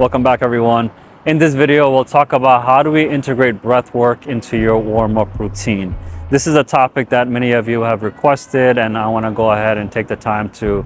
Welcome back, everyone. In this video, we'll talk about how do we integrate breath work into your warm-up routine. This is a topic that many of you have requested, and I want to go ahead and take the time to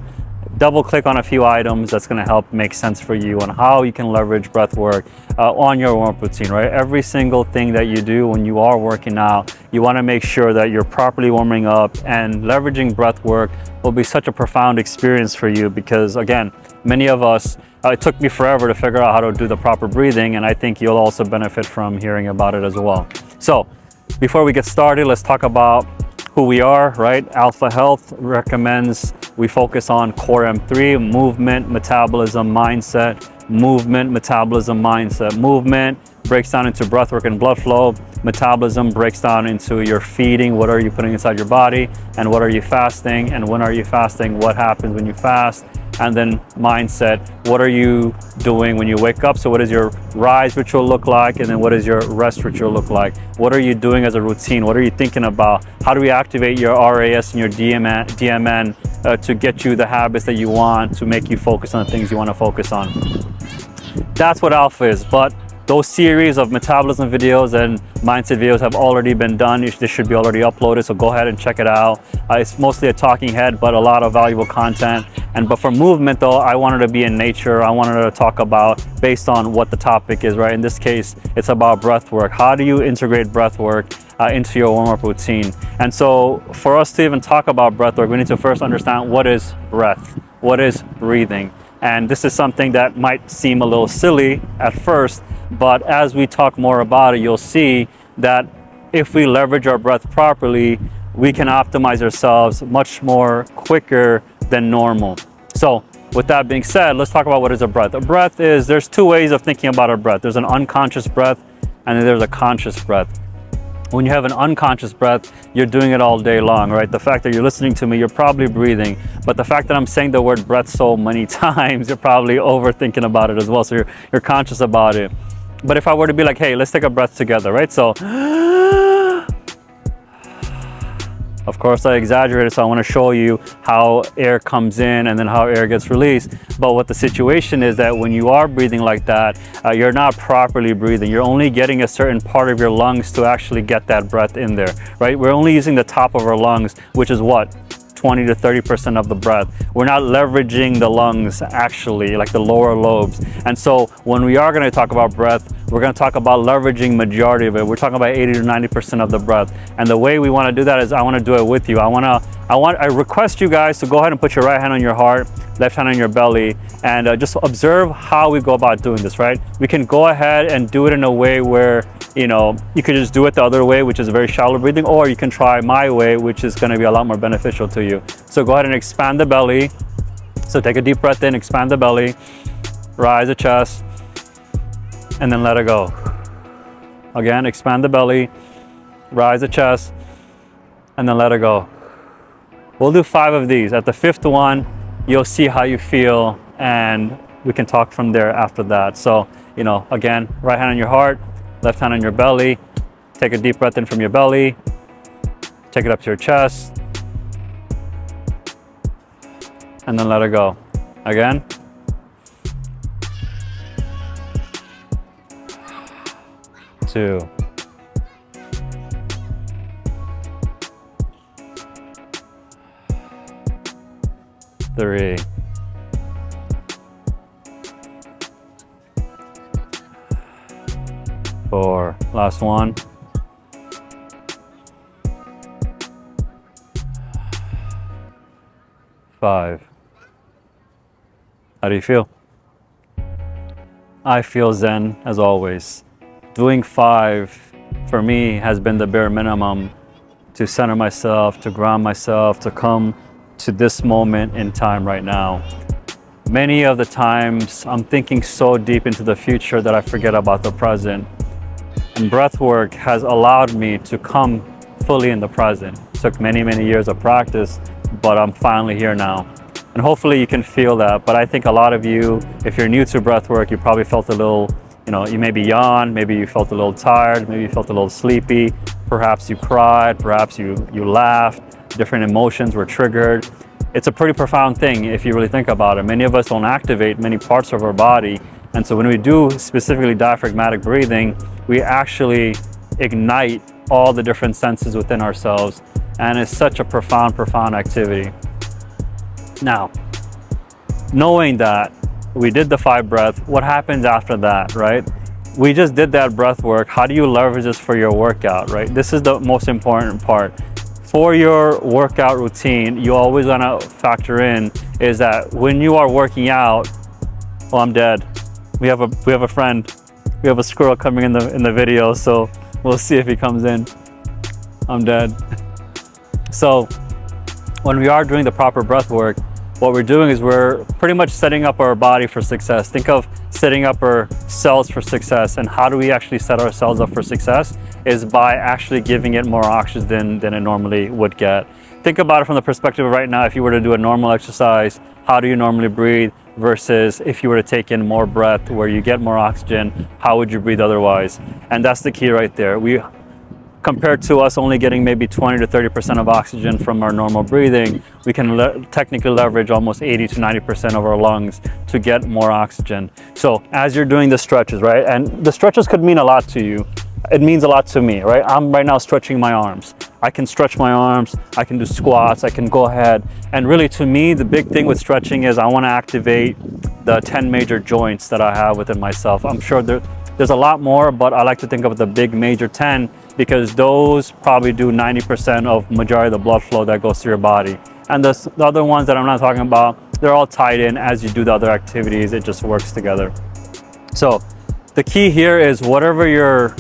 double click on a few items that's going to help make sense for you on how you can leverage breath work on your warm-up routine, right? Every single thing that you do when you are working out, you want to make sure that you're properly warming up, and leveraging breath work will be such a profound experience for you because, again, many of us, it took me forever to figure out how to do the proper breathing, and I think you'll also benefit from hearing about it as well. So before we get started, let's talk about who we are, right? Alpha Health recommends we focus on core M3, movement, metabolism, mindset. Movement, metabolism, mindset. Movement breaks down into breath work and blood flow. Metabolism breaks down into your feeding, what are you putting inside your body, and what are you fasting, and when are you fasting, what happens when you fast. And then mindset, what are you doing when you wake up? So what does your rise ritual look like? And then what does your rest ritual look like? What are you doing as a routine? What are you thinking about? How do we activate your RAS and your DMN to get you the habits that you want, to make you focus on the things you want to focus on? That's what Alpha is. But those series of metabolism videos and mindset videos have already been done. This should be already uploaded, so go ahead and check it out. It's mostly a talking head, but a lot of valuable content. But for movement, though, I wanted to be in nature. I wanted to talk about based on what the topic is, right? In this case, it's about breath work. How do you integrate breath work into your warm-up routine? And so for us to even talk about breath work, we need to first understand what is breath, what is breathing. And this is something that might seem a little silly at first, but as we talk more about it, you'll see that if we leverage our breath properly, we can optimize ourselves much more quicker than normal. So with that being said, let's talk about what is a breath. A breath is, there's two ways of thinking about a breath. There's an unconscious breath, and then there's a conscious breath. When you have an unconscious breath, you're doing it all day long, right? The fact that you're listening to me, you're probably breathing. But the fact that I'm saying the word breath so many times, you're probably overthinking about it as well. So you're conscious about it. But if I were to be like, hey, let's take a breath together, right? So, of course, I exaggerated, so I want to show you how air comes in and then how air gets released. But what the situation is that when you are breathing like that, you're not properly breathing. You're only getting a certain part of your lungs to actually get that breath in there, right? We're only using the top of our lungs, which is what? 20 to 30% of the breath. We're not leveraging the lungs actually, like the lower lobes. And so when we are going to talk about breath, we're going to talk about leveraging majority of it. We're talking about 80 to 90% of the breath. And the way we want to do that is I want to do it with you. I request you guys to go ahead and put your right hand on your heart, left hand on your belly, and just observe how we go about doing this, right? We can go ahead and do it in a way where, you could just do it the other way, which is very shallow breathing, or you can try my way, which is going to be a lot more beneficial to you. So go ahead and expand the belly. So take a deep breath in, expand the belly, rise the chest, and then let it go. Again, expand the belly, rise the chest, and then let it go. We'll do 5 of these. At the 5th one, you'll see how you feel, and we can talk from there after that. So, again, right hand on your heart, left hand on your belly. Take a deep breath in from your belly. Take it up to your chest. And then let it go. Again. Two. 3. 4. Last one. 5. How do you feel? I feel zen as always. Doing 5 for me has been the bare minimum to center myself, to ground myself, to come to this moment in time right now. Many of the times I'm thinking so deep into the future that I forget about the present. And breathwork has allowed me to come fully in the present. It took many, many years of practice, but I'm finally here now. And hopefully you can feel that. But I think a lot of you, if you're new to breathwork, you probably felt a little, you maybe yawned, maybe you felt a little tired, maybe you felt a little sleepy, perhaps you cried, perhaps you laughed, different emotions were triggered. It's a pretty profound thing if you really think about it. Many of us don't activate many parts of our body And so when we do specifically diaphragmatic breathing, we actually ignite all the different senses within ourselves, and it's such a profound activity. Now, knowing that we did the 5 breath, what happens after that, right? We just did that breath work. How do you leverage this for your workout, right? This is the most important part. For your workout routine, you always want to factor in is that when you are working out, oh, I'm dead. We have a friend. We have a squirrel coming in the video, so we'll see if he comes in. I'm dead. So when we are doing the proper breath work, what we're doing is we're pretty much setting up our body for success. Think of setting up our cells for success. And how do we actually set our cells up for success? Is by actually giving it more oxygen than it normally would get. Think about it from the perspective of right now, if you were to do a normal exercise, how do you normally breathe versus if you were to take in more breath where you get more oxygen, how would you breathe otherwise? And that's the key right there. Compared to us only getting maybe 20 to 30% of oxygen from our normal breathing, we can technically leverage almost 80 to 90% of our lungs to get more oxygen. So as you're doing the stretches, right? And the stretches could mean a lot to you. It means a lot to me, right? I'm right now stretching my arms. I can stretch my arms, I can do squats, I can go ahead. And really to me, the big thing with stretching is I want to activate the 10 major joints that I have within myself. I'm sure there's a lot more, but I like to think of the big major 10 because those probably do 90% of majority of the blood flow that goes through your body. And the other ones that I'm not talking about, they're all tied in as you do the other activities. It just works together. So the key here is whatever your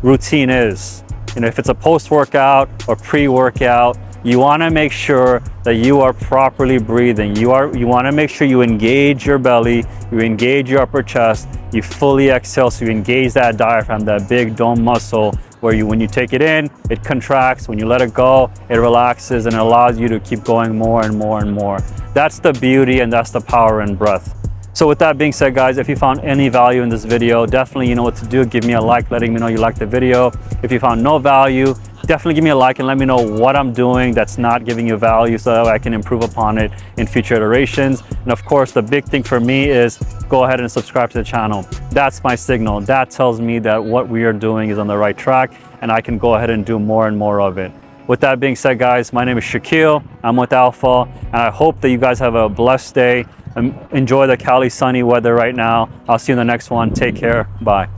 routine is, if it's a post-workout or pre-workout, you want to make sure that you are properly breathing. You want to make sure you engage your belly, you engage your upper chest, you fully exhale, so you engage that diaphragm, that big dome muscle, where when you take it in, it contracts. When you let it go, it relaxes and it allows you to keep going more and more and more. That's the beauty and that's the power in breath. So with that being said, guys, if you found any value in this video, definitely you know what to do. Give me a like, letting me know you liked the video. If you found no value, definitely give me a like and let me know what I'm doing that's not giving you value so that I can improve upon it in future iterations. And of course, the big thing for me is go ahead and subscribe to the channel. That's my signal. That tells me that what we are doing is on the right track and I can go ahead and do more and more of it. With that being said, guys, my name is Shaquille. I'm with Alpha, and I hope that you guys have a blessed day. Enjoy the Cali sunny weather right now. I'll see you in the next one. Take care. Bye.